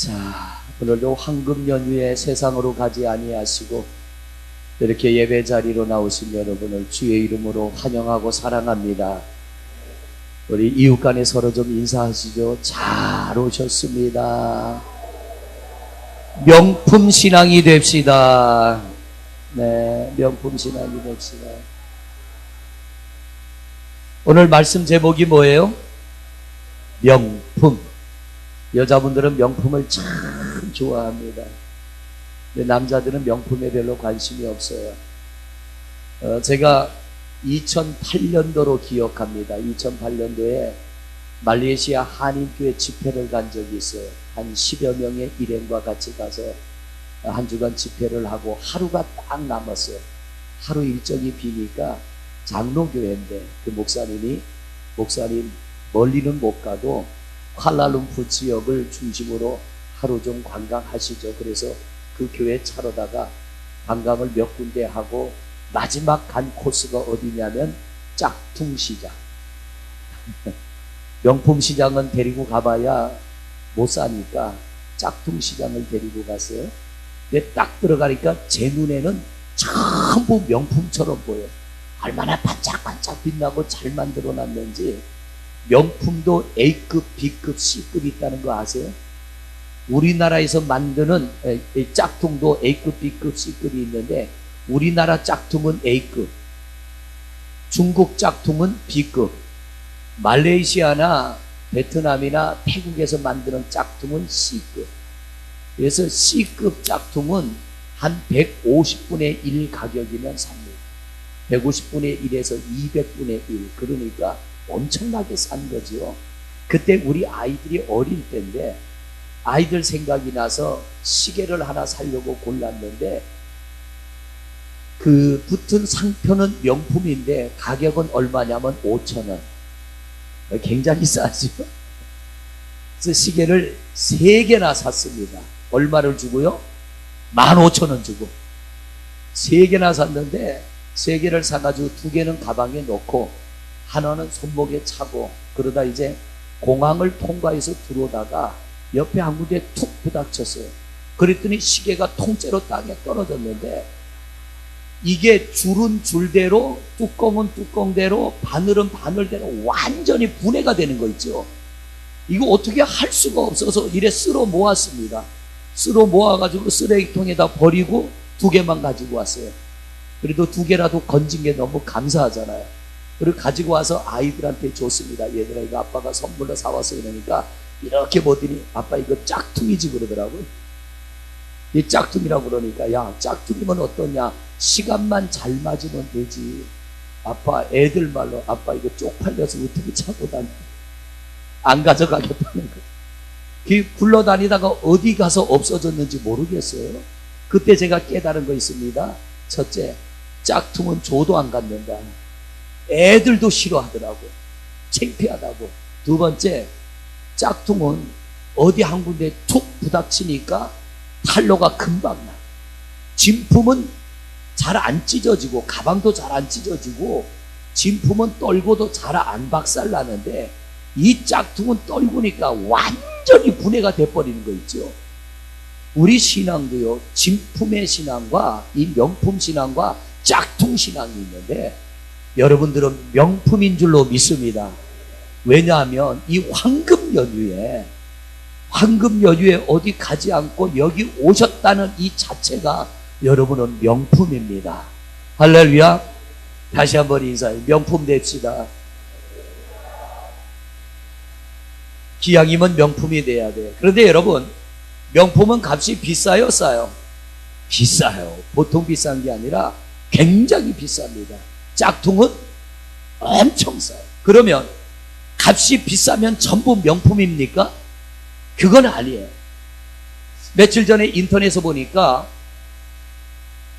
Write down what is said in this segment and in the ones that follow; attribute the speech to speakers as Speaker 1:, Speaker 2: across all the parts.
Speaker 1: 자, 오늘도 황금 연휴에 세상으로 가지 아니하시고 이렇게 예배 자리로 나오신 여러분을 주의 이름으로 환영하고 사랑합니다. 우리 이웃 간에 서로 좀 인사하시죠. 잘 오셨습니다. 명품 신앙이 됩시다. 네, 명품 신앙이 됩시다. 오늘 말씀 제목이 뭐예요? 명품. 여자분들은 명품을 참 좋아합니다. 근데 남자들은 명품에 별로 관심이 없어요. 제가 2008년도로 기억합니다. 2008년도에 말레이시아 한인교회 집회를 간 적이 있어요. 한 10여 명의 일행과 같이 가서 한 주간 집회를 하고 하루가 딱 남았어요. 하루 일정이 비니까 장로교회인데 그 목사님 멀리는 못 가도 쿠알라룸푸르 지역을 중심으로 하루 좀 관광하시죠. 그래서 그 교회 차로다가 관광을 몇 군데 하고 마지막 간 코스가 어디냐면 짝퉁시장. 명품시장은 데리고 가봐야 못 사니까 짝퉁시장을 데리고 갔어요. 근데 딱 들어가니까 제 눈에는 전부 명품처럼 보여요. 얼마나 반짝반짝 빛나고 잘 만들어놨는지. 명품도 A급, B급, C급이 있다는 거 아세요? 우리나라에서 만드는 짝퉁도 A급, B급, C급이 있는데 우리나라 짝퉁은 A급, 중국 짝퉁은 B급, 말레이시아나 베트남이나 태국에서 만드는 짝퉁은 C급. 그래서 C급 짝퉁은 한 150분의 1 가격이면 삽니다. 150분의 1에서 200분의 1. 그러니까 엄청나게 싼 거지요. 그때 우리 아이들이 어릴 때인데 아이들 생각이 나서 시계를 하나 사려고 골랐는데 그 붙은 상표는 명품인데 가격은 얼마냐면 5,000원. 굉장히 싸죠. 그래서 시계를 3개나 샀습니다. 얼마를 주고요? 15,000원 주고 3개나 샀는데 3개를 사가지고 2개는 가방에 넣고 하나는 손목에 차고 그러다 이제 공항을 통과해서 들어오다가 옆에 한 군데 툭 부닥쳤어요. 그랬더니 시계가 통째로 땅에 떨어졌는데 이게 줄은 줄대로 뚜껑은 뚜껑대로 바늘은 바늘대로 완전히 분해가 되는 거 있죠. 이거 어떻게 할 수가 없어서 이래 쓸어 모았습니다. 쓸어 모아가지고 쓰레기통에다 버리고 2개만 가지고 왔어요. 그래도 2개라도 건진 게 너무 감사하잖아요. 그리고 가지고 와서 아이들한테 줬습니다. 얘들아 이거 아빠가 선물로 사왔어. 이러니까 이렇게 보더니 아빠 이거 짝퉁이지 그러더라고요. 이 짝퉁이라고 그러니까 야 짝퉁이면 어떠냐, 시간만 잘 맞으면 되지. 아빠 애들 말로 아빠 이거 쪽팔려서 어떻게 차고 다녀. 안 가져가겠다는 거예요. 그 굴러다니다가 어디 가서 없어졌는지 모르겠어요. 그때 제가 깨달은 거 있습니다. 첫째, 짝퉁은 줘도 안 갖는다. 애들도 싫어하더라고요. 창피하다고. 2번째, 짝퉁은 어디 한 군데 툭 부닥치니까 탈로가 금방 나. 진품은 잘 안 찢어지고 가방도 잘 안 찢어지고 진품은 떨고도 잘 안 박살나는데 이 짝퉁은 떨구니까 완전히 분해가 돼버리는 거 있죠. 우리 신앙도요, 진품의 신앙과 이 명품 신앙과 짝퉁 신앙이 있는데 여러분들은 명품인 줄로 믿습니다. 왜냐하면 이 황금 연휴에 어디 가지 않고 여기 오셨다는 이 자체가 여러분은 명품입니다. 할렐루야. 다시 한번 인사해요. 명품 됩시다. 기왕이면 명품이 돼야 돼요. 그런데 여러분, 명품은 값이 비싸요, 싸요? 비싸요. 보통 비싼 게 아니라 굉장히 비쌉니다. 짝퉁은 엄청 싸요. 그러면 값이 비싸면 전부 명품입니까? 그건 아니에요. 며칠 전에 인터넷에서 보니까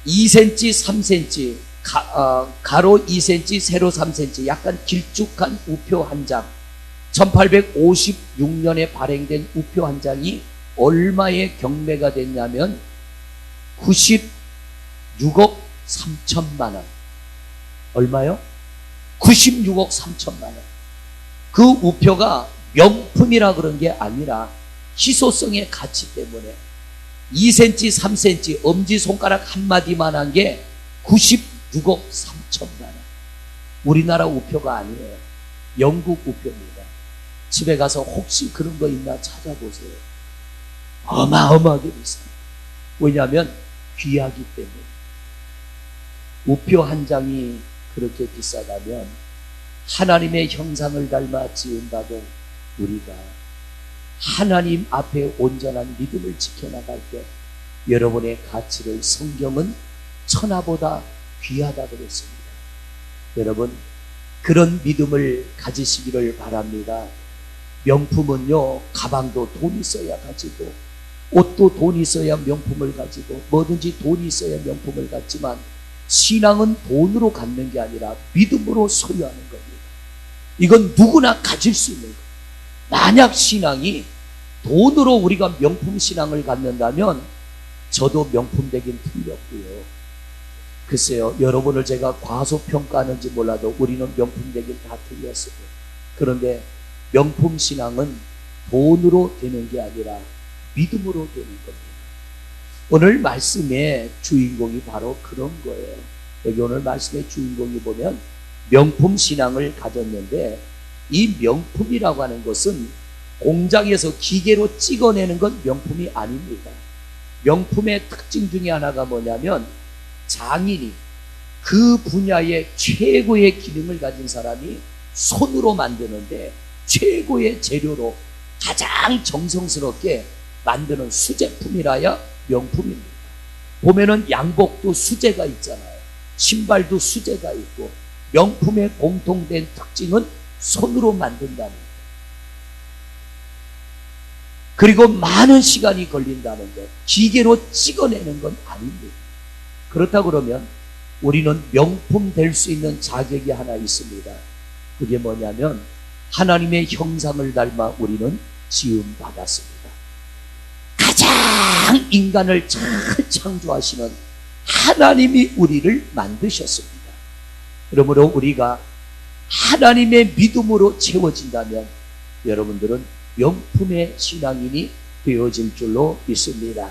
Speaker 1: 2cm, 3cm, 가로 2cm, 세로 3cm, 약간 길쭉한 우표 한 장, 1856년에 발행된 우표 한 장이 얼마에 경매가 됐냐면 96억 3천만 원. 얼마요? 96억 3천만 원. 그 우표가 명품이라 그런 게 아니라 희소성의 가치 때문에 2cm, 3cm 엄지손가락 한마디만한 게 96억 3천만 원. 우리나라 우표가 아니에요. 영국 우표입니다. 집에 가서 혹시 그런 거 있나 찾아보세요. 어마어마하게 비싸요. 왜냐하면 귀하기 때문에. 우표 한 장이 그렇게 비싸다면 하나님의 형상을 닮아 지은다고 우리가 하나님 앞에 온전한 믿음을 지켜나갈 때 여러분의 가치를 성경은 천하보다 귀하다고 그랬습니다. 여러분, 그런 믿음을 가지시기를 바랍니다. 명품은요, 가방도 돈 있어야 가지고, 옷도 돈 있어야 명품을 가지고, 뭐든지 돈이 있어야 명품을 갖지만, 신앙은 돈으로 갖는 게 아니라 믿음으로 소유하는 겁니다. 이건 누구나 가질 수 있는 거예요. 만약 신앙이 돈으로 우리가 명품 신앙을 갖는다면 저도 명품 되긴 틀렸고요. 글쎄요, 여러분을 제가 과소평가하는지 몰라도 우리는 명품 되긴 다 틀렸어요. 그런데 명품 신앙은 돈으로 되는 게 아니라 믿음으로 되는 겁니다. 오늘 말씀의 주인공이 바로 그런 거예요. 여기 오늘 말씀의 주인공이 보면 명품 신앙을 가졌는데, 이 명품이라고 하는 것은 공장에서 기계로 찍어내는 건 명품이 아닙니다. 명품의 특징 중에 하나가 뭐냐면, 장인이 그 분야의 최고의 기능을 가진 사람이 손으로 만드는데 최고의 재료로 가장 정성스럽게 만드는 수제품이라야 명품입니다. 보면은 양복도 수제가 있잖아요. 신발도 수제가 있고, 명품의 공통된 특징은 손으로 만든다는 것. 그리고 많은 시간이 걸린다는 것. 기계로 찍어내는 건 아닙니다. 그렇다 그러면 우리는 명품 될 수 있는 자격이 하나 있습니다. 그게 뭐냐면 하나님의 형상을 닮아 우리는 지음 받았습니다. 가장 인간을 잘 창조하시는 하나님이 우리를 만드셨습니다. 그러므로 우리가 하나님의 믿음으로 채워진다면 여러분들은 명품의 신앙인이 되어질 줄로 믿습니다.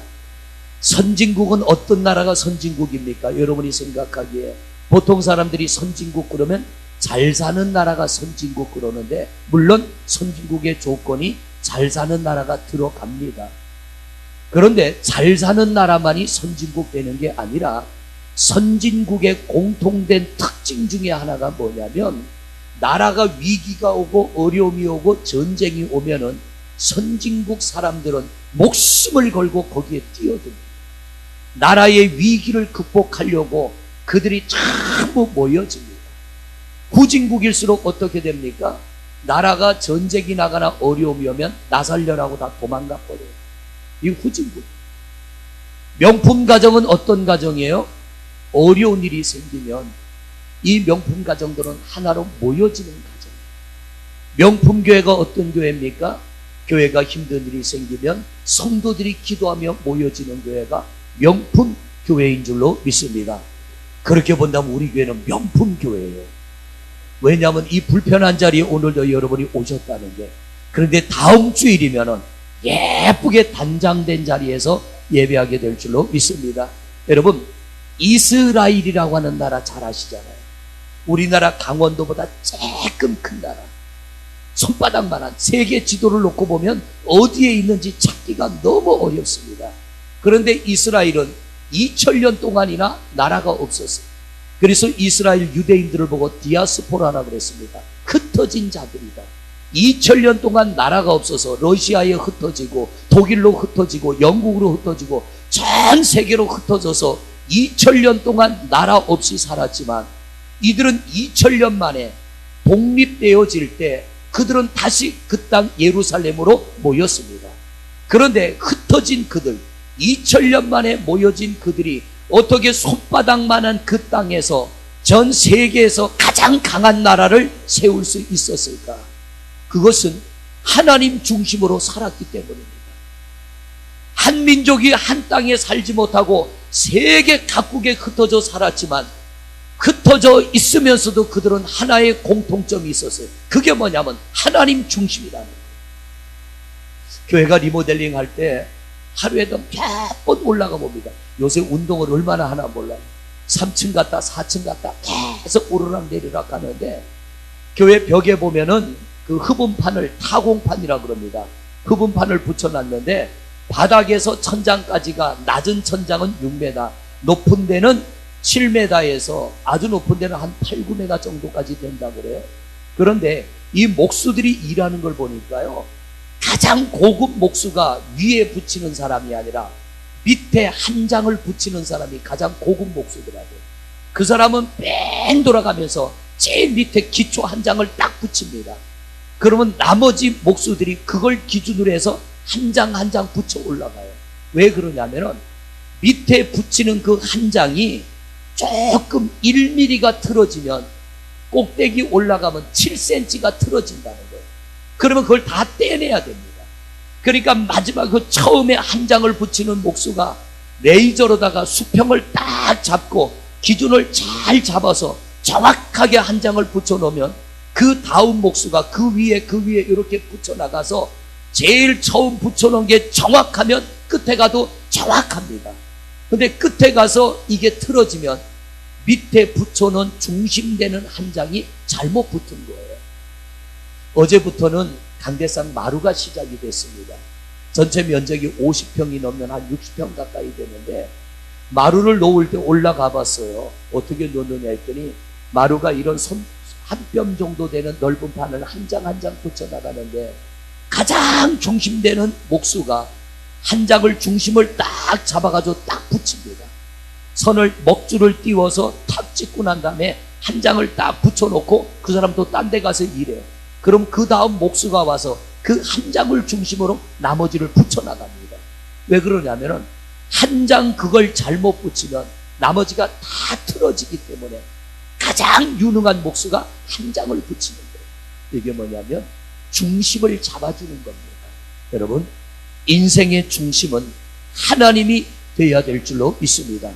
Speaker 1: 선진국은 어떤 나라가 선진국입니까? 여러분이 생각하기에 보통 사람들이 선진국 그러면 잘 사는 나라가 선진국 그러는데, 물론 선진국의 조건이 잘 사는 나라가 들어갑니다. 그런데 잘 사는 나라만이 선진국 되는 게 아니라 선진국의 공통된 특징 중에 하나가 뭐냐면, 나라가 위기가 오고 어려움이 오고 전쟁이 오면은 선진국 사람들은 목숨을 걸고 거기에 뛰어듭니다. 나라의 위기를 극복하려고 그들이 전부 모여집니다. 후진국일수록 어떻게 됩니까? 나라가 전쟁이 나거나 어려움이 오면 나 살려라고 다 도망가 버려요. 이 후진국. 명품 가정은 어떤 가정이에요? 어려운 일이 생기면 이 명품 가정들은 하나로 모여지는 가정이에요. 명품 교회가 어떤 교회입니까? 교회가 힘든 일이 생기면 성도들이 기도하며 모여지는 교회가 명품 교회인 줄로 믿습니다. 그렇게 본다면 우리 교회는 명품 교회예요. 왜냐하면 이 불편한 자리에 오늘도 여러분이 오셨다는 게, 그런데 다음 주일이면은 예쁘게 단장된 자리에서 예배하게 될 줄로 믿습니다. 여러분, 이스라엘이라고 하는 나라 잘 아시잖아요. 우리나라 강원도보다 조금 큰 나라, 손바닥만한 세계 지도를 놓고 보면 어디에 있는지 찾기가 너무 어렵습니다. 그런데 이스라엘은 2000년 동안이나 나라가 없었어요. 그래서 이스라엘 유대인들을 보고 디아스포라라고 그랬습니다. 흩어진 자들이다. 2000년 동안 나라가 없어서 러시아에 흩어지고 독일로 흩어지고 영국으로 흩어지고 전 세계로 흩어져서 2000년 동안 나라 없이 살았지만, 이들은 2000년 만에 독립되어질 때 그들은 다시 그 땅 예루살렘으로 모였습니다. 그런데 흩어진 그들, 2000년 만에 모여진 그들이 어떻게 손바닥만한 그 땅에서 전 세계에서 가장 강한 나라를 세울 수 있었을까? 그것은 하나님 중심으로 살았기 때문입니다. 한 민족이 한 땅에 살지 못하고 세계 각국에 흩어져 살았지만, 흩어져 있으면서도 그들은 하나의 공통점이 있었어요. 그게 뭐냐면 하나님 중심이라는 거예요. 교회가 리모델링 할 때 하루에도 몇 번 올라가 봅니다. 요새 운동을 얼마나 하나 몰라요. 3층 갔다 4층 갔다 계속 오르락 내리락 하는데, 교회 벽에 보면은 그 흡음판을 타공판이라 그럽니다. 흡음판을 붙여놨는데 바닥에서 천장까지가, 낮은 천장은 6m, 높은 데는 7m에서 아주 높은 데는 한 8, 9m 정도까지 된다고 그래요. 그런데 이 목수들이 일하는 걸 보니까요, 가장 고급 목수가 위에 붙이는 사람이 아니라 밑에 한 장을 붙이는 사람이 가장 고급 목수더라고요. 그 사람은 뺑 돌아가면서 제일 밑에 기초 한 장을 딱 붙입니다. 그러면 나머지 목수들이 그걸 기준으로 해서 한 장 한 장 붙여 올라가요. 왜 그러냐면은 밑에 붙이는 그 한 장이 조금 1mm가 틀어지면 꼭대기 올라가면 7cm가 틀어진다는 거예요. 그러면 그걸 다 떼내야 됩니다. 그러니까 마지막 그 처음에 한 장을 붙이는 목수가 레이저로다가 수평을 딱 잡고 기준을 잘 잡아서 정확하게 한 장을 붙여 놓으면 그 다음 목수가 그 위에 이렇게 붙여 나가서 제일 처음 붙여 놓은 게 정확하면 끝에 가도 정확합니다. 근데 끝에 가서 이게 틀어지면 밑에 붙여놓은 중심되는 한 장이 잘못 붙은 거예요. 어제부터는 강대상 마루가 시작이 됐습니다. 전체 면적이 50평이 넘는 한 60평 가까이 되는데, 마루를 놓을 때 올라가 봤어요. 어떻게 놓느냐 했더니 마루가 이런 손 한 뼘 정도 되는 넓은 판을 한 장 한 장 붙여 나가는데, 가장 중심되는 목수가 한 장을 중심을 딱 잡아가지고 딱 붙입니다. 선을 먹줄을 띄워서 탁 찍고 난 다음에 한 장을 딱 붙여놓고 그 사람도 딴 데 가서 일해요. 그럼 그 다음 목수가 와서 그 한 장을 중심으로 나머지를 붙여나갑니다. 왜 그러냐면은 한 장 그걸 잘못 붙이면 나머지가 다 틀어지기 때문에 가장 유능한 목수가 한 장을 붙이는 거예요. 이게 뭐냐면 중심을 잡아주는 겁니다. 여러분, 인생의 중심은 하나님이 되어야 될 줄로 믿습니다.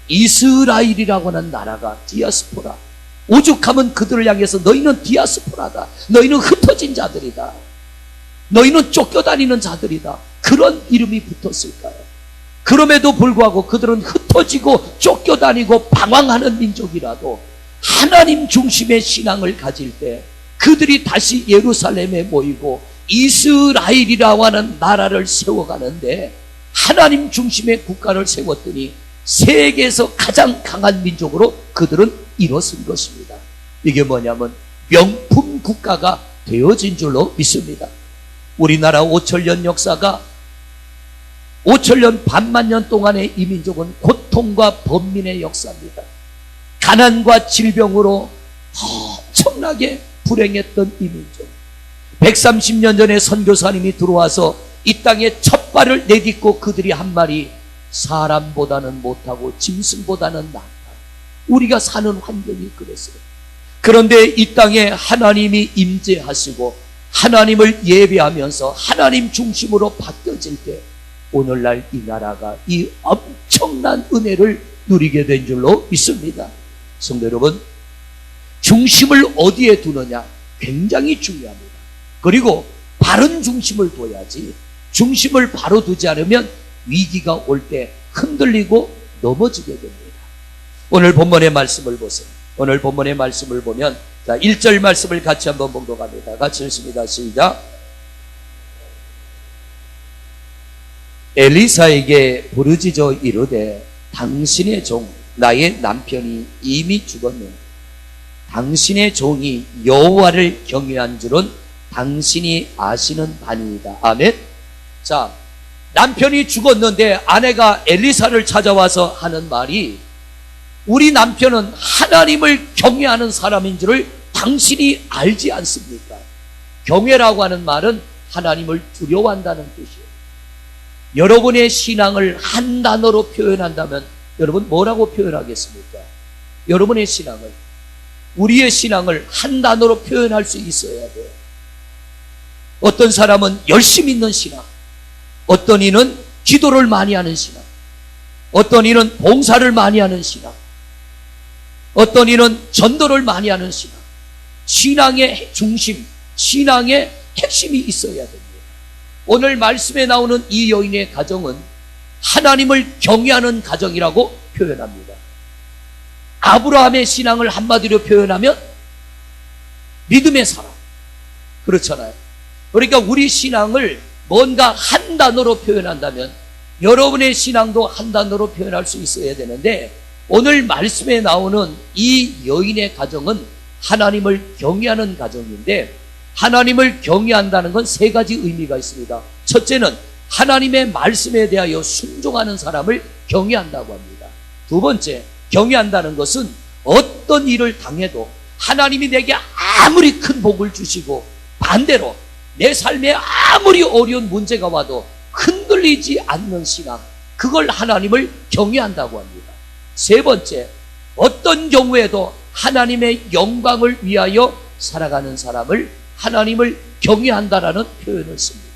Speaker 1: 이스라엘이라고 하는 나라가 디아스포라, 오죽하면 그들을 향해서 너희는 디아스포라다, 너희는 흩어진 자들이다, 너희는 쫓겨다니는 자들이다, 그런 이름이 붙었을까요? 그럼에도 불구하고 그들은 흩어지고 쫓겨다니고 방황하는 민족이라도 하나님 중심의 신앙을 가질 때 그들이 다시 예루살렘에 모이고 이스라엘이라고 하는 나라를 세워가는데, 하나님 중심의 국가를 세웠더니 세계에서 가장 강한 민족으로 그들은 일어선 것입니다. 이게 뭐냐면 명품 국가가 되어진 줄로 믿습니다. 우리나라 5천년 역사가 5천년 반만 년 동안의 이 민족은 고통과 번민의 역사입니다. 가난과 질병으로 엄청나게 불행했던 이 민족, 130년 전에 선교사님이 들어와서 이 땅에 첫 발을 내딛고 그들이 한 말이, 사람보다는 못하고 짐승보다는 낫다. 우리가 사는 환경이 그랬어요. 그런데 이 땅에 하나님이 임재하시고 하나님을 예배하면서 하나님 중심으로 바뀌어질 때 오늘날 이 나라가 이 엄청난 은혜를 누리게 된 줄로 믿습니다. 성도 여러분, 중심을 어디에 두느냐 굉장히 중요합니다. 그리고 바른 중심을 둬야지, 중심을 바로 두지 않으면 위기가 올 때 흔들리고 넘어지게 됩니다. 오늘 본문의 말씀을 보세요. 오늘 본문의 말씀을 보면, 자, 1절 말씀을 같이 한번 봉독합니다. 같이 읽습니다. 시작. 엘리사에게 부르짖어 이르되, 당신의 종 나의 남편이 이미 죽었느니 당신의 종이 여호와를 경외한 줄은 당신이 아시는 바니이다. 아멘. 자, 남편이 죽었는데 아내가 엘리사를 찾아와서 하는 말이, 우리 남편은 하나님을 경외하는 사람인 줄을 당신이 알지 않습니까? 경외라고 하는 말은 하나님을 두려워한다는 뜻이에요. 여러분의 신앙을 한 단어로 표현한다면 여러분 뭐라고 표현하겠습니까? 여러분의 신앙을, 우리의 신앙을 한 단어로 표현할 수 있어야 돼요. 어떤 사람은 열심히 있는 신앙, 어떤 이는 기도를 많이 하는 신앙, 어떤 이는 봉사를 많이 하는 신앙, 어떤 이는 전도를 많이 하는 신앙. 신앙의 중심, 신앙의 핵심이 있어야 됩니다. 오늘 말씀에 나오는 이 여인의 가정은 하나님을 경외하는 가정이라고 표현합니다. 아브라함의 신앙을 한마디로 표현하면 믿음의 사람. 그렇잖아요. 그러니까 우리 신앙을 뭔가 한 단어로 표현한다면 여러분의 신앙도 한 단어로 표현할 수 있어야 되는데, 오늘 말씀에 나오는 이 여인의 가정은 하나님을 경외하는 가정인데, 하나님을 경외한다는 건 세 가지 의미가 있습니다. 첫째는 하나님의 말씀에 대하여 순종하는 사람을 경외한다고 합니다. 두 번째, 경외한다는 것은 어떤 일을 당해도 하나님이 내게 아무리 큰 복을 주시고 반대로 내 삶에 아무리 어려운 문제가 와도 흔들리지 않는 신앙, 그걸 하나님을 경외한다고 합니다. 세 번째, 어떤 경우에도 하나님의 영광을 위하여 살아가는 사람을 하나님을 경외한다라는 표현을 씁니다.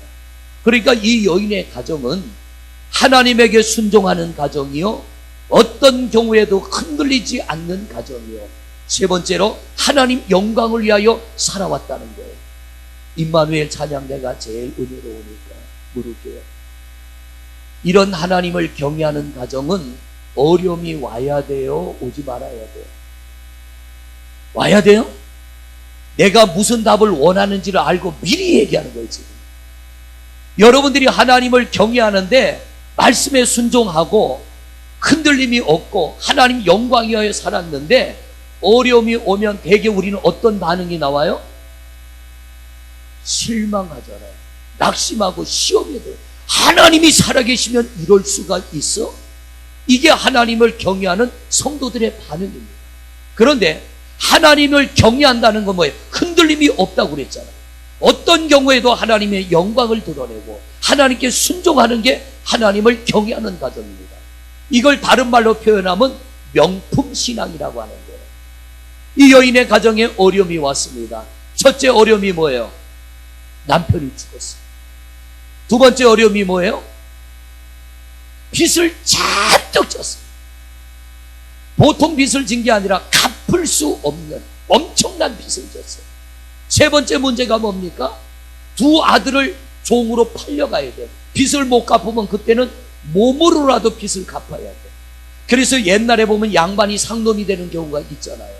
Speaker 1: 그러니까 이 여인의 가정은 하나님에게 순종하는 가정이요, 어떤 경우에도 흔들리지 않는 가정이요, 세 번째로 하나님 영광을 위하여 살아왔다는 거예요. 임마누엘 찬양대가 제일 은혜로우니까 물을게요. 이런 하나님을 경외하는 가정은 어려움이 와야 돼요, 오지 말아야 돼요? 와야 돼요? 내가 무슨 답을 원하는지를 알고 미리 얘기하는 거예요. 지금 여러분들이 하나님을 경외하는데 말씀에 순종하고 흔들림이 없고 하나님 영광 위하여 살았는데, 어려움이 오면 대개 우리는 어떤 반응이 나와요? 실망하잖아요. 낙심하고 시험에 들어요. 하나님이 살아계시면 이럴 수가 있어? 이게 하나님을 경외하는 성도들의 반응입니다. 그런데 하나님을 경외한다는 건 뭐예요? 흔들림이 없다고 그랬잖아요. 어떤 경우에도 하나님의 영광을 드러내고 하나님께 순종하는 게 하나님을 경외하는 가정입니다. 이걸 다른 말로 표현하면 명품신앙이라고 하는 거예요. 이 여인의 가정에 어려움이 왔습니다. 첫째 어려움이 뭐예요? 남편이 죽었어요. 두 번째 어려움이 뭐예요? 빚을 잔뜩 졌어요. 보통 빚을 진 게 아니라 갚을 수 없는 엄청난 빚을 졌어요. 세 번째 문제가 뭡니까? 두 아들을 종으로 팔려가야 돼요. 빚을 못 갚으면 그때는 몸으로라도 빚을 갚아야 돼요. 그래서 옛날에 보면 양반이 상놈이 되는 경우가 있잖아요.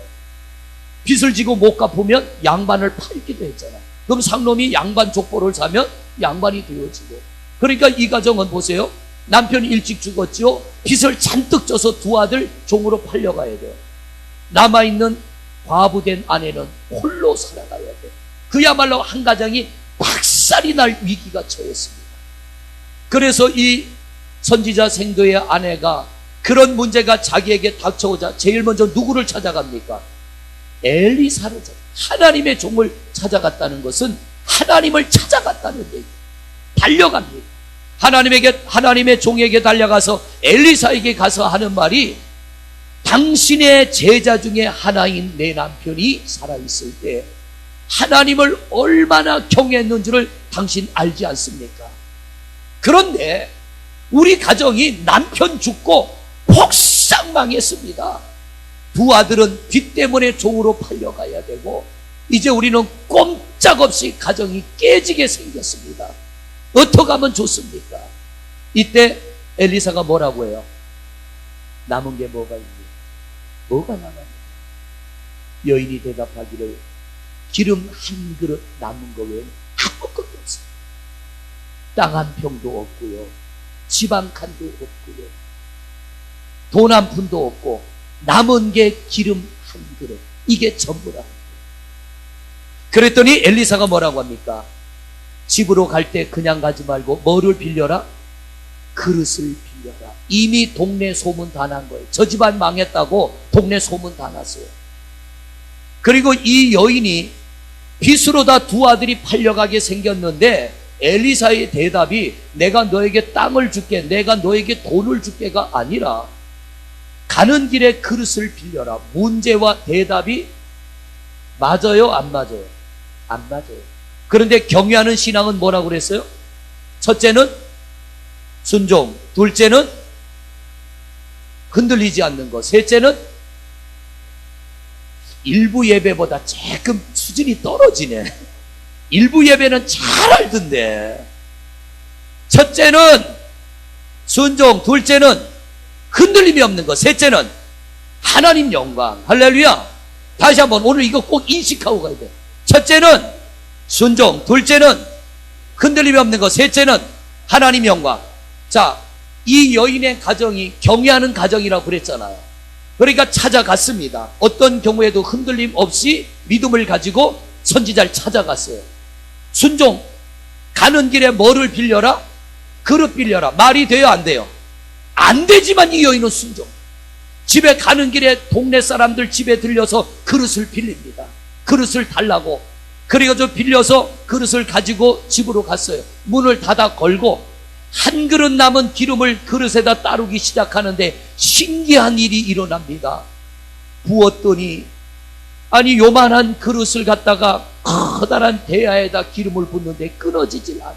Speaker 1: 빚을 지고 못 갚으면 양반을 팔기도 했잖아요. 그럼 상놈이 양반 족보를 사면 양반이 되어지고. 그러니까 이 가정은 보세요. 남편이 일찍 죽었죠. 빚을 잔뜩 져서 두 아들 종으로 팔려가야 돼요. 남아있는 과부된 아내는 홀로 살아가야 돼요. 그야말로 한 가정이 박살이 날 위기가 처했습니다. 그래서 이 선지자 생도의 아내가 그런 문제가 자기에게 닥쳐오자 제일 먼저 누구를 찾아갑니까? 엘리사를 하나님의 종을 찾아갔다는 것은 하나님을 찾아갔다는 얘기예요. 달려갑니다. 하나님의 종에게 달려가서 엘리사에게 가서 하는 말이, 당신의 제자 중에 하나인 내 남편이 살아있을 때 하나님을 얼마나 경외했는지를 당신 알지 않습니까? 그런데 우리 가정이 남편 죽고 폭삭 망했습니다. 두 아들은 빚 때문에 종으로 팔려가야 되고, 이제 우리는 꼼짝없이 가정이 깨지게 생겼습니다. 어떻게 하면 좋습니까? 이때 엘리사가 뭐라고 해요? 남은 게 뭐가 있니? 뭐가 남았니? 여인이 대답하기를, 기름 한 그릇 남은 거 외에는 아무것도 없어요. 땅 한 평도 없고요, 집 한 칸도 없고요, 돈 한 푼도 없고 남은 게 기름 한 그릇, 이게 전부라. 그랬더니 엘리사가 뭐라고 합니까? 집으로 갈 때 그냥 가지 말고 뭐를 빌려라? 그릇을 빌려라. 이미 동네 소문 다 난 거예요. 저 집안 망했다고 동네 소문 다 났어요. 그리고 이 여인이 빚으로 다 두 아들이 팔려가게 생겼는데, 엘리사의 대답이 내가 너에게 땅을 줄게, 내가 너에게 돈을 줄게가 아니라 가는 길에 그릇을 빌려라. 문제와 대답이 맞아요? 안 맞아요? 안 맞아요. 그런데 경외하는 신앙은 뭐라고 그랬어요? 첫째는 순종, 둘째는 흔들리지 않는 것, 셋째는 일부 예배보다 조금 수준이 떨어지네. 일부 예배는 잘 알던데 첫째는 순종, 둘째는 흔들림이 없는 것, 셋째는 하나님 영광. 할렐루야. 다시 한번 오늘 이거 꼭 인식하고 가야 돼. 첫째는 순종, 둘째는 흔들림이 없는 것, 셋째는 하나님 영광. 자, 이 여인의 가정이 경외하는 가정이라고 그랬잖아요. 그러니까 찾아갔습니다. 어떤 경우에도 흔들림 없이 믿음을 가지고 선지자를 찾아갔어요. 순종, 가는 길에 뭐를 빌려라? 그릇 빌려라. 말이 돼요, 안 돼요? 안 되지만 이 여인은 순종. 집에 가는 길에 동네 사람들 집에 들려서 그릇을 빌립니다. 그릇을 달라고. 그래가지고 빌려서 그릇을 가지고 집으로 갔어요. 문을 닫아 걸고 한 그릇 남은 기름을 그릇에다 따르기 시작하는데 신기한 일이 일어납니다. 부었더니 아니 요만한 그릇을 갖다가 커다란 대야에다 기름을 붓는데 끊어지질 않아.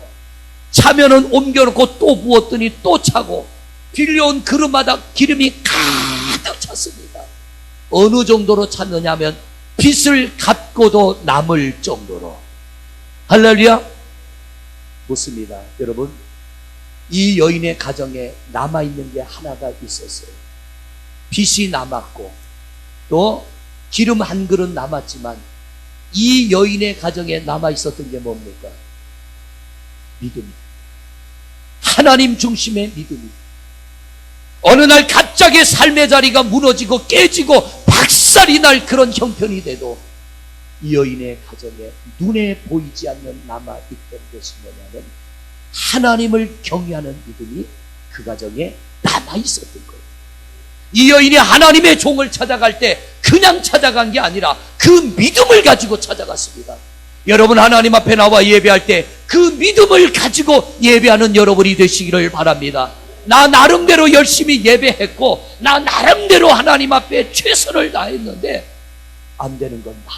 Speaker 1: 차면은 옮겨놓고 또 부었더니 또 차고 빌려온 그릇마다 기름이 가득 찼습니다. 어느 정도로 찼느냐 하면 빚을 갚고도 남을 정도로. 할렐루야. 묻습니다. 여러분, 이 여인의 가정에 남아있는 게 하나가 있었어요. 빚이 남았고 또 기름 한 그릇 남았지만 이 여인의 가정에 남아있었던 게 뭡니까? 믿음입니다. 하나님 중심의 믿음입니다. 어느 날 갑자기 삶의 자리가 무너지고 깨지고 박살이 날 그런 형편이 돼도 이 여인의 가정에 눈에 보이지 않는 남아있던 것이 뭐냐면 하나님을 경외하는 믿음이 그 가정에 남아있었던 거예요. 이 여인이 하나님의 종을 찾아갈 때 그냥 찾아간 게 아니라 그 믿음을 가지고 찾아갔습니다. 여러분, 하나님 앞에 나와 예배할 때 그 믿음을 가지고 예배하는 여러분이 되시기를 바랍니다. 나 나름대로 열심히 예배했고 나 나름대로 하나님 앞에 최선을 다했는데 안 되는 건 나,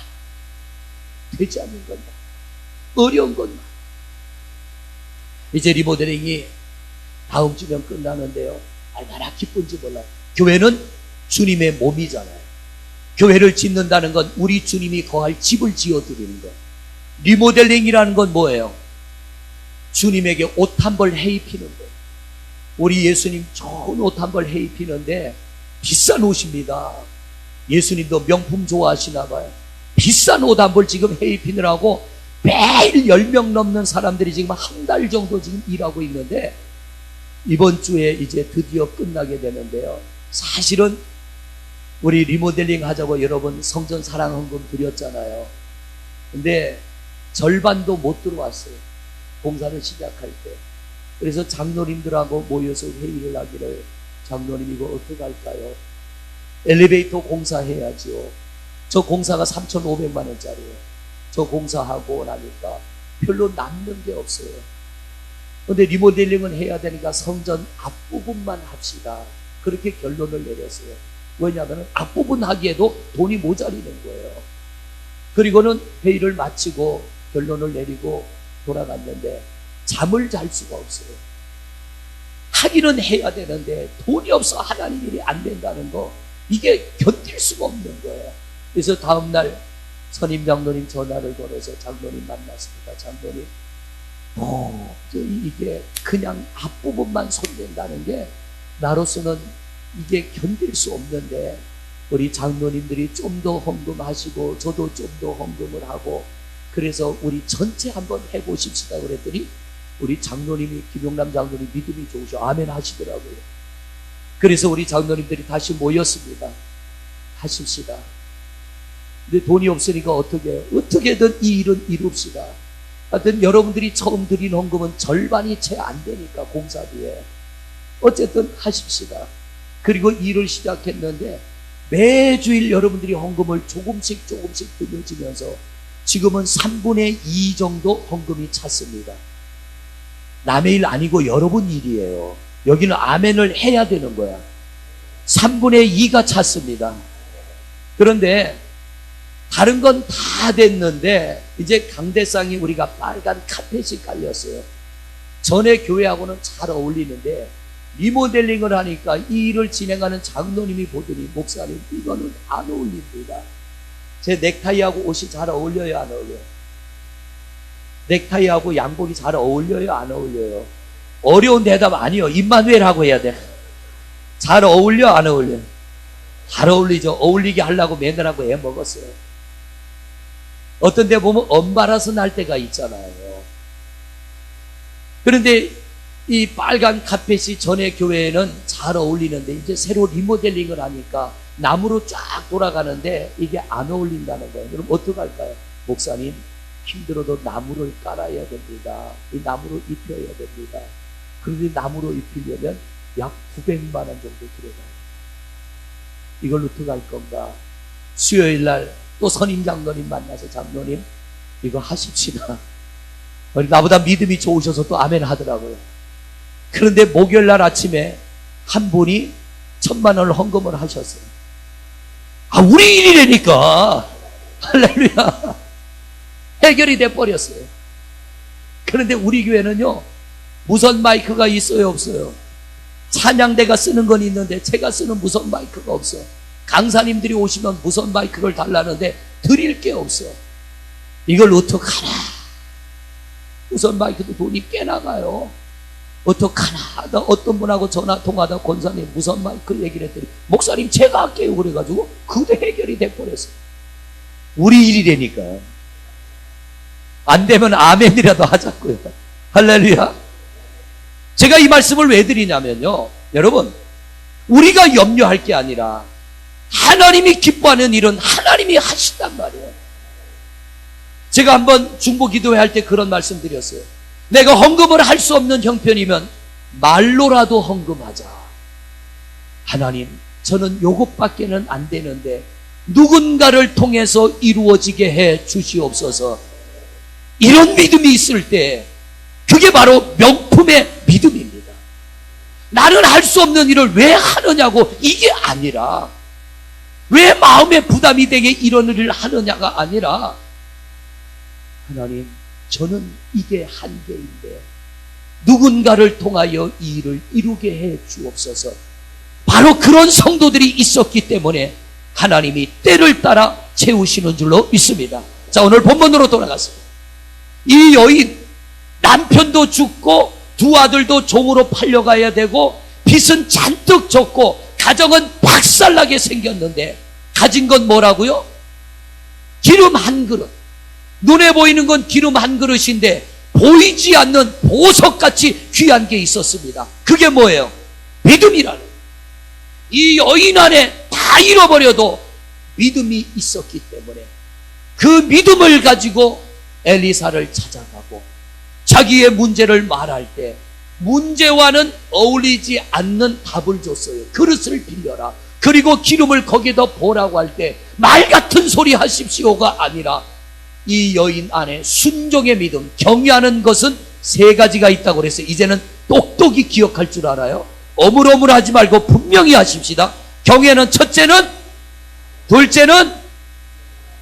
Speaker 1: 되지 않는 건 나, 어려운 건 나. 이제 리모델링이 다음 주면 끝나는데요, 얼마나 기쁜지 몰라요. 교회는 주님의 몸이잖아요. 교회를 짓는다는 건 우리 주님이 거할 집을 지어드리는 것. 리모델링이라는 건 뭐예요? 주님에게 옷 한 벌 해입히는 거예요. 우리 예수님 좋은 옷 한 벌 해입히는데 비싼 옷입니다. 예수님도 명품 좋아하시나 봐요. 비싼 옷 한 벌 지금 해입히느라고 매일 10명 넘는 사람들이 지금 한 달 정도 지금 일하고 있는데 이번 주에 이제 드디어 끝나게 되는데요. 사실은 우리 리모델링 하자고 여러분 성전 사랑헌금 드렸잖아요. 근데 절반도 못 들어왔어요. 공사를 시작할 때. 그래서 장로님들하고 모여서 회의를 하기를, 장로님 이거 어떻게 할까요? 엘리베이터 공사해야죠. 저 공사가 3,500만 원짜리예요. 저 공사하고 나니까 별로 남는 게 없어요. 근데 리모델링은 해야 되니까 성전 앞부분만 합시다. 그렇게 결론을 내렸어요. 왜냐하면 앞부분 하기에도 돈이 모자리는 거예요. 그리고는 회의를 마치고 결론을 내리고 돌아갔는데 잠을 잘 수가 없어요. 하기는 해야 되는데 돈이 없어 하나님 일이 안 된다는 거, 이게 견딜 수가 없는 거예요. 그래서 다음날 선임 장로님 전화를 걸어서 장로님 만났습니다. 장로님, 이게 그냥 앞부분만 손댄다는 게 나로서는 이게 견딜 수 없는데 우리 장로님들이 좀 더 헌금하시고 저도 좀 더 헌금을 하고 그래서 우리 전체 한번 해보십시다 그랬더니 우리 장로님이, 김용남 장로님 믿음이 좋으셔 아멘 하시더라고요. 그래서 우리 장로님들이 다시 모였습니다. 하십시다. 근데 돈이 없으니까 어떻게든 이 일은 이룹시다. 하여튼 여러분들이 처음 드린 헌금은 절반이 채 안 되니까 공사비에 어쨌든 하십시다. 그리고 일을 시작했는데 매주일 여러분들이 헌금을 조금씩 늘려지면서 지금은 3분의 2 정도 헌금이 찼습니다. 남의 일 아니고 여러분 일이에요. 여기는 아멘을 해야 되는 거야. 3분의 2가 찼습니다. 그런데 다른 건 다 됐는데 이제 강대상이 우리가 빨간 카펫이 깔렸어요. 전에 교회하고는 잘 어울리는데 리모델링을 하니까 이 일을 진행하는 장로님이 보더니 목사님 이거는 안 어울립니다. 제 넥타이하고 옷이 잘 어울려요, 안 어울려요? 넥타이하고 양복이 잘 어울려요, 안 어울려요? 어려운 대답 아니요. 임마누엘하고 해야 돼. 잘 어울려, 안 어울려? 잘 어울리죠. 어울리게 하려고 맨날 하고 애 먹었어요. 어떤 데 보면 엄마라서 날 때가 있잖아요. 그런데 이 빨간 카펫이 전에 교회에는 잘 어울리는데 이제 새로 리모델링을 하니까 나무로 쫙 돌아가는데 이게 안 어울린다는 거예요. 그럼 어떡할까요? 목사님, 힘들어도 나무를 깔아야 됩니다. 이 나무로 입혀야 됩니다. 그런데 나무로 입히려면 약 900만 원 정도 들어가요. 이걸 어떻게 할 건가? 수요일 날 또 선임 장로님 만나서 장로님 이거 하십시다. 나보다 믿음이 좋으셔서 또 아멘 하더라고요. 그런데 목요일 날 아침에 한 분이 1000만 원을 헌금을 하셨어요. 아, 우리 일이라니까. 할렐루야. 해결이 돼버렸어요. 그런데 우리 교회는요, 무선 마이크가 있어요, 없어요? 찬양대가 쓰는 건 있는데 제가 쓰는 무선 마이크가 없어. 강사님들이 오시면 무선 마이크를 달라는데 드릴 게 없어. 이걸 어떡하나. 무선 마이크도 돈이 꽤 나가요. 어떡하나. 나 어떤 분하고 전화 통화하다 권사님 무선 마이크 얘기를 했더니 목사님 제가 할게요. 그래가지고 그도 해결이 돼버렸어요. 우리 일이라니까. 안 되면 아멘이라도 하자고요. 할렐루야. 제가 이 말씀을 왜 드리냐면요, 여러분, 우리가 염려할 게 아니라 하나님이 기뻐하는 일은 하나님이 하신단 말이에요. 제가 한번 중보 기도회 할 때 그런 말씀 드렸어요. 내가 헌금을 할 수 없는 형편이면 말로라도 헌금하자. 하나님, 저는 요것밖에는 안 되는데 누군가를 통해서 이루어지게 해 주시옵소서. 이런 믿음이 있을 때 그게 바로 명품의 믿음입니다. 나는 할 수 없는 일을 왜 하느냐고, 이게 아니라 왜 마음에 부담이 되게 이런 일을 하느냐가 아니라, 하나님, 저는 이게 한계인데 누군가를 통하여 이 일을 이루게 해 주옵소서. 바로 그런 성도들이 있었기 때문에 하나님이 때를 따라 채우시는 줄로 믿습니다. 자, 오늘 본문으로 돌아갔습니다. 이 여인, 남편도 죽고 두 아들도 종으로 팔려가야 되고 빚은 잔뜩 졌고 가정은 박살나게 생겼는데 가진 건 뭐라고요? 기름 한 그릇. 눈에 보이는 건 기름 한 그릇인데 보이지 않는 보석같이 귀한 게 있었습니다. 그게 뭐예요? 믿음이라는. 이 여인 안에 다 잃어버려도 믿음이 있었기 때문에 그 믿음을 가지고 엘리사를 찾아가고 자기의 문제를 말할 때 문제와는 어울리지 않는 답을 줬어요. 그릇을 빌려라. 그리고 기름을 거기다 보라고 할 때 말 같은 소리 하십시오가 아니라 이 여인 안에 순종의 믿음, 경외하는 것은 세 가지가 있다고 그랬어요. 이제는 똑똑히 기억할 줄 알아요. 어물어물하지 말고 분명히 하십시다. 경외는 첫째는, 둘째는,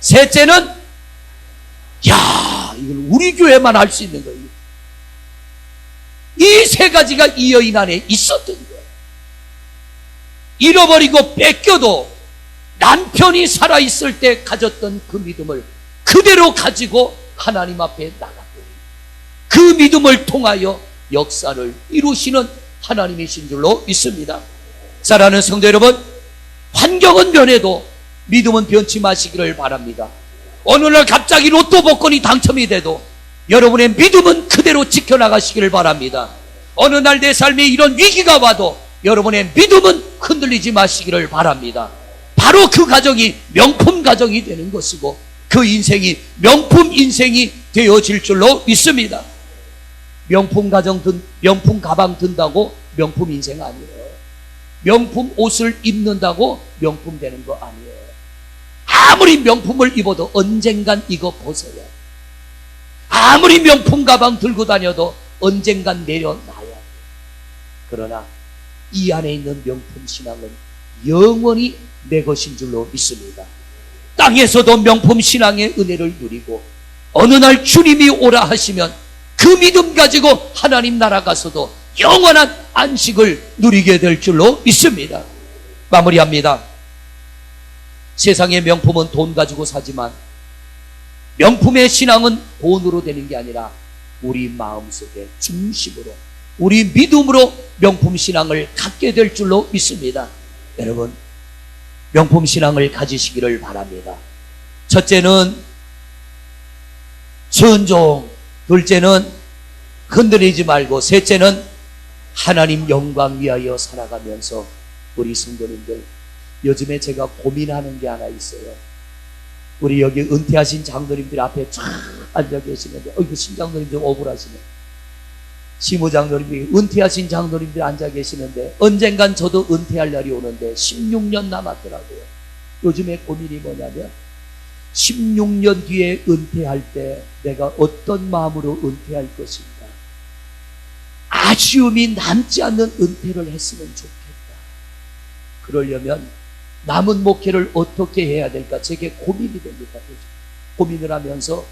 Speaker 1: 셋째는, 야, 이걸 우리 교회만 할 수 있는 거예요. 이 세 가지가 이 여인 안에 있었던 거예요. 잃어버리고 뺏겨도 남편이 살아있을 때 가졌던 그 믿음을 그대로 가지고 하나님 앞에 나갔고 그 믿음을 통하여 역사를 이루시는 하나님이신 줄로 믿습니다. 사랑하는 성도 여러분, 환경은 변해도 믿음은 변치 마시기를 바랍니다. 어느 날 갑자기 로또 복권이 당첨이 돼도 여러분의 믿음은 그대로 지켜나가시기를 바랍니다. 어느 날 내 삶에 이런 위기가 와도 여러분의 믿음은 흔들리지 마시기를 바랍니다. 바로 그 가정이 명품 가정이 되는 것이고 그 인생이 명품 인생이 되어질 줄로 믿습니다. 명품 가정 명품 가방 든다고 명품 인생 아니에요. 명품 옷을 입는다고 명품 되는 거 아니에요. 아무리 명품을 입어도 언젠간 이거 벗어야 돼. 아무리 명품 가방 들고 다녀도 언젠간 내려놔야 돼. 그러나 이 안에 있는 명품 신앙은 영원히 내 것인 줄로 믿습니다. 땅에서도 명품 신앙의 은혜를 누리고 어느 날 주님이 오라 하시면 그 믿음 가지고 하나님 나라 가서도 영원한 안식을 누리게 될 줄로 믿습니다. 마무리합니다. 세상의 명품은 돈 가지고 사지만 명품의 신앙은 돈으로 되는 게 아니라 우리 마음속에 중심으로 우리 믿음으로 명품신앙을 갖게 될 줄로 믿습니다. 여러분, 명품신앙을 가지시기를 바랍니다. 첫째는 순종, 둘째는 흔들리지 말고, 셋째는 하나님 영광 위하여 살아가면서. 우리 성도님들, 요즘에 제가 고민하는 게 하나 있어요. 우리 여기 은퇴하신 장로님들 앞에 쫙 앉아 계시는데, 이거 신장로님 좀 억울하시네. 시무장로님이, 은퇴하신 장로님들 앉아 계시는데, 언젠간 저도 은퇴할 날이 오는데 16년 남았더라고요. 요즘에 고민이 뭐냐면, 16년 뒤에 은퇴할 때 내가 어떤 마음으로 은퇴할 것인가, 아쉬움이 남지 않는 은퇴를 했으면 좋겠다. 그러려면 남은 목회를 어떻게 해야 될까, 제게 고민이 됩니다. 고민을 하면서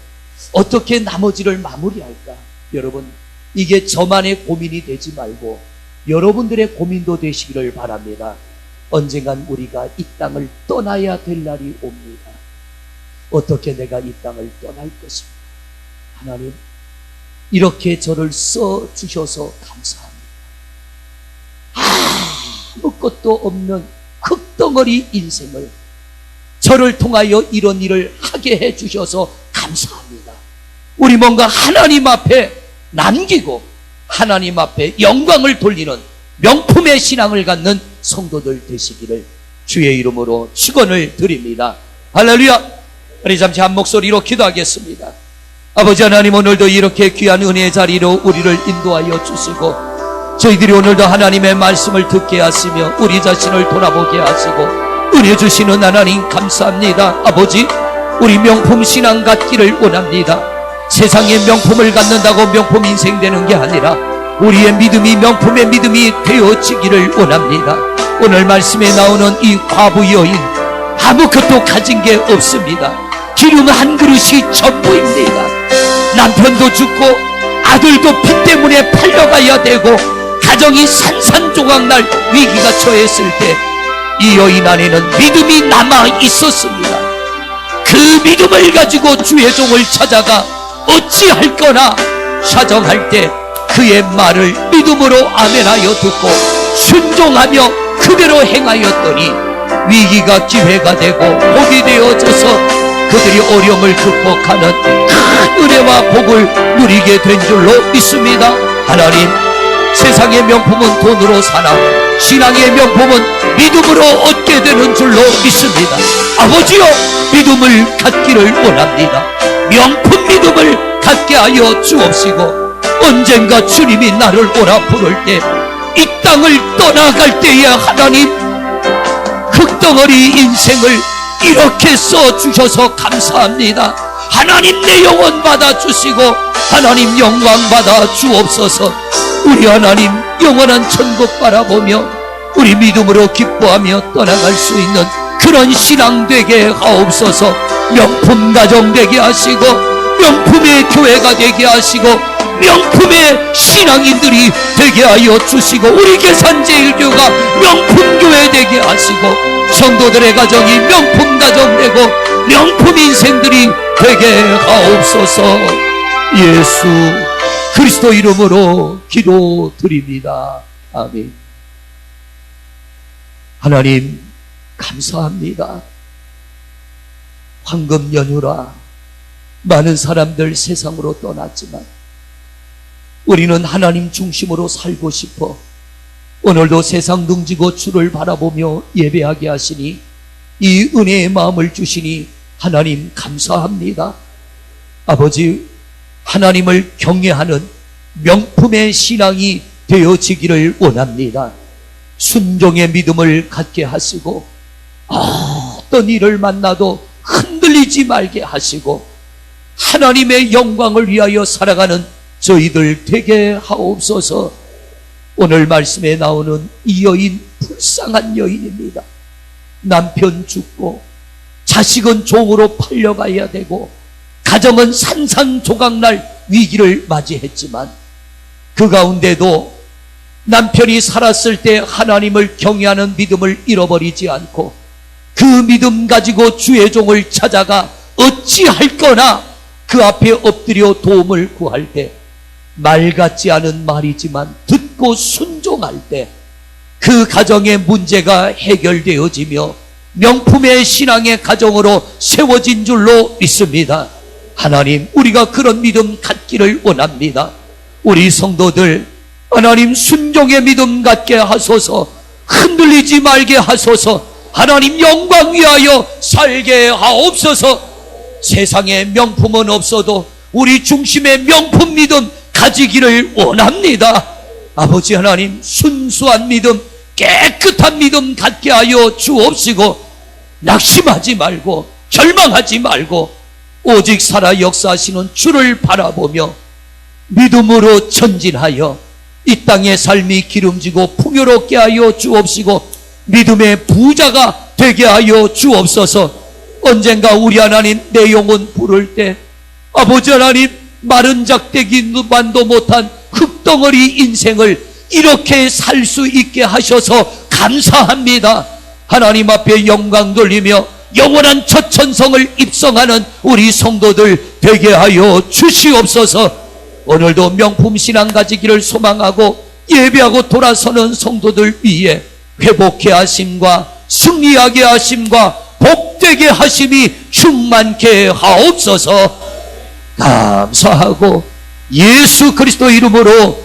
Speaker 1: 어떻게 나머지를 마무리할까. 여러분, 이게 저만의 고민이 되지 말고 여러분들의 고민도 되시기를 바랍니다. 언젠간 우리가 이 땅을 떠나야 될 날이 옵니다. 어떻게 내가 이 땅을 떠날 것인가. 하나님, 이렇게 저를 써주셔서 감사합니다. 아무것도 없는 흙덩어리 인생을 저를 통하여 이런 일을 하게 해주셔서 감사합니다. 우리 뭔가 하나님 앞에 남기고 하나님 앞에 영광을 돌리는 명품의 신앙을 갖는 성도들 되시기를 주의 이름으로 축원을 드립니다. 할렐루야. 우리 잠시 한 목소리로 기도하겠습니다. 아버지 하나님, 오늘도 이렇게 귀한 은혜의 자리로 우리를 인도하여 주시고, 저희들이 오늘도 하나님의 말씀을 듣게 하시며 우리 자신을 돌아보게 하시고 은혜 주시는 하나님 감사합니다. 아버지, 우리 명품 신앙 갖기를 원합니다. 세상의 명품을 갖는다고 명품 인생 되는 게 아니라 우리의 믿음이 명품의 믿음이 되어지기를 원합니다. 오늘 말씀에 나오는 이 과부 여인, 아무것도 가진 게 없습니다. 기름 한 그릇이 전부입니다. 남편도 죽고 아들도 빚 때문에 팔려가야 되고 가정이 산산조각날 위기가 처했을 때 이 여인 안에는 믿음이 남아 있었습니다. 그 믿음을 가지고 주의 종을 찾아가 어찌할 거나 사정할 때 그의 말을 믿음으로 아멘하여 듣고 순종하며 그대로 행하였더니 위기가 기회가 되고 복이 되어져서 그들이 어려움을 극복하는 큰 은혜와 복을 누리게 된 줄로 믿습니다. 하나님, 세상의 명품은 돈으로 사나 신앙의 명품은 믿음으로 얻게 되는 줄로 믿습니다. 아버지여, 믿음을 갖기를 원합니다. 명품 믿음을 갖게 하여 주옵시고, 언젠가 주님이 나를 오라 부를 때 이 땅을 떠나갈 때에 하나님, 흙덩어리 인생을 이렇게 써주셔서 감사합니다. 하나님, 내 영혼 받아주시고 하나님 영광 받아 주옵소서. 우리 하나님, 영원한 천국 바라보며 우리 믿음으로 기뻐하며 떠나갈 수 있는 그런 신앙 되게 하옵소서. 명품 가정 되게 하시고 명품의 교회가 되게 하시고 명품의 신앙인들이 되게 하여 주시고, 우리 계산제일교가 명품교회 되게 하시고 성도들의 가정이 명품 가정 되고 명품 인생들이 되게 하옵소서. 예수 그리스도 이름으로 기도드립니다. 아멘. 하나님 감사합니다. 황금 연휴라 많은 사람들 세상으로 떠났지만 우리는 하나님 중심으로 살고 싶어 오늘도 세상 능지고 주를 바라보며 예배하게 하시니 이 은혜의 마음을 주시니 하나님 감사합니다. 아버지, 하나님을 경외하는 명품의 신앙이 되어지기를 원합니다. 순종의 믿음을 갖게 하시고 어떤 일을 만나도 흔들리지 말게 하시고 하나님의 영광을 위하여 살아가는 저희들 되게 하옵소서. 오늘 말씀에 나오는 이 여인, 불쌍한 여인입니다. 남편 죽고 자식은 종으로 팔려가야 되고 가정은 산산조각날 위기를 맞이했지만 그 가운데도 남편이 살았을 때 하나님을 경외하는 믿음을 잃어버리지 않고 그 믿음 가지고 주의 종을 찾아가 어찌할 거나 그 앞에 엎드려 도움을 구할 때 말 같지 않은 말이지만 듣지 듣고 순종할 때 그 가정의 문제가 해결되어지며 명품의 신앙의 가정으로 세워진 줄로 믿습니다. 하나님, 우리가 그런 믿음 갖기를 원합니다. 우리 성도들 하나님 순종의 믿음 갖게 하소서. 흔들리지 말게 하소서. 하나님 영광 위하여 살게 하옵소서. 세상에 명품은 없어도 우리 중심의 명품 믿음 가지기를 원합니다. 아버지 하나님, 순수한 믿음, 깨끗한 믿음 갖게 하여 주옵시고 낙심하지 말고 절망하지 말고 오직 살아 역사하시는 주를 바라보며 믿음으로 전진하여 이 땅의 삶이 기름지고 풍요롭게 하여 주옵시고 믿음의 부자가 되게 하여 주옵소서. 언젠가 우리 하나님 내 영혼 부를 때 아버지 하나님 마른 작대기만도 못한 흙덩어리 인생을 이렇게 살 수 있게 하셔서 감사합니다. 하나님 앞에 영광 돌리며 영원한 첫 천성을 입성하는 우리 성도들 되게 하여 주시옵소서. 오늘도 명품 신앙 가지기를 소망하고 예배하고 돌아서는 성도들 위해 회복케 하심과 승리하게 하심과 복되게 하심이 충만케 하옵소서. 감사하고 예수 그리스도 이름으로